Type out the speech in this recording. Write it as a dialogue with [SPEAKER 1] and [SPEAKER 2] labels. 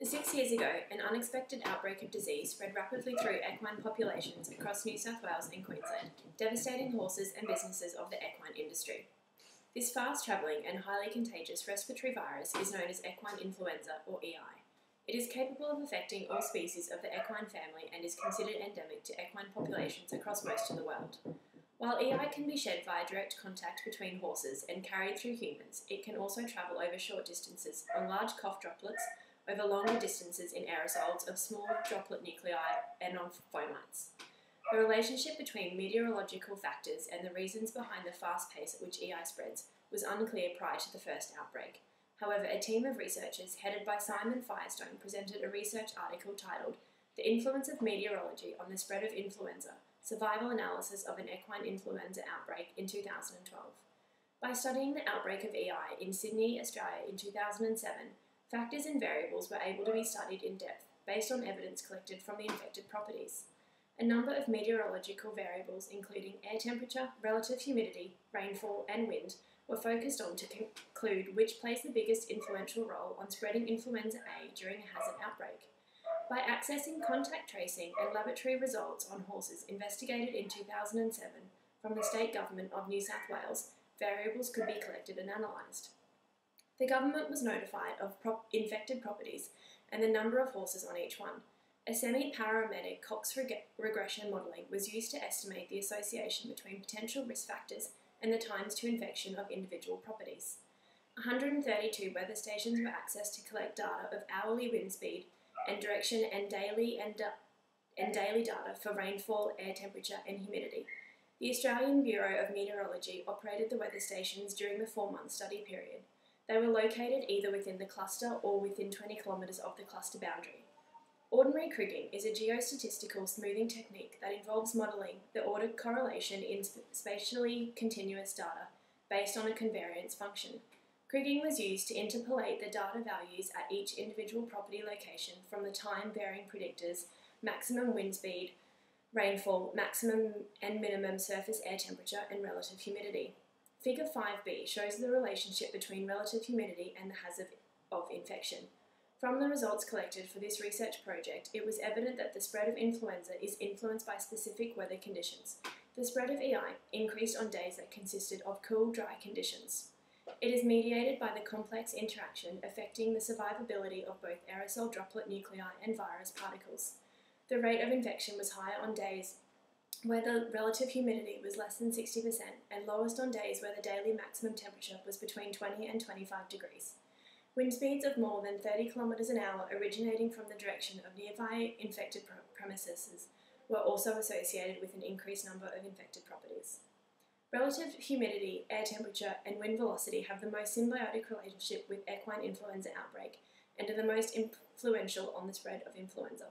[SPEAKER 1] 6 years ago, an unexpected outbreak of disease spread rapidly through equine populations across New South Wales and Queensland, devastating horses and businesses of the equine industry. This fast-travelling and highly contagious respiratory virus is known as equine influenza, or EI. It is capable of affecting all species of the equine family and is considered endemic to equine populations across most of the world. While EI can be shed via direct contact between horses and carried through humans, it can also travel over short distances on large cough droplets, over longer distances in aerosols of small droplet nuclei and on fomites. The relationship between meteorological factors and the reasons behind the fast pace at which EI spreads was unclear prior to the first outbreak. However, a team of researchers headed by Simon Firestone presented a research article titled "The Influence of Meteorology on the Spread of Influenza: Survival Analysis of an Equine Influenza Outbreak" in 2012. By studying the outbreak of EI in Sydney, Australia in 2007, factors and variables were able to be studied in depth based on evidence collected from the infected properties. A number of meteorological variables, including air temperature, relative humidity, rainfall, and wind, were focused on to conclude which plays the biggest influential role on spreading influenza A during a hazard outbreak. By accessing contact tracing and laboratory results on horses investigated in 2007 from the State Government of New South Wales, variables could be collected and analysed. The government was notified of infected properties and the number of horses on each one. A semi-parametric Cox regression modelling was used to estimate the association between potential risk factors and the times to infection of individual properties. 132 weather stations were accessed to collect data of hourly wind speed and direction and daily data for rainfall, air temperature and humidity. The Australian Bureau of Meteorology operated the weather stations during the 4-month study period. They were located either within the cluster or within 20 kilometres of the cluster boundary. Ordinary kriging is a geostatistical smoothing technique that involves modelling the ordered correlation in spatially continuous data based on a covariance function. Kriging was used to interpolate the data values at each individual property location from the time-varying predictors, maximum wind speed, rainfall, maximum and minimum surface air temperature, and relative humidity. Figure 5b shows the relationship between relative humidity and the hazard of infection. From the results collected for this research project, it was evident that the spread of influenza is influenced by specific weather conditions. The spread of EI increased on days that consisted of cool, dry conditions. It is mediated by the complex interaction affecting the survivability of both aerosol droplet nuclei and virus particles. The rate of infection was higher on days where the relative humidity was less than 60% and lowest on days where the daily maximum temperature was between 20 and 25 degrees. Wind speeds of more than 30 kilometres an hour originating from the direction of nearby infected premises were also associated with an increased number of infected properties. Relative humidity, air temperature and wind velocity have the most symbiotic relationship with equine influenza outbreak and are the most influential on the spread of influenza.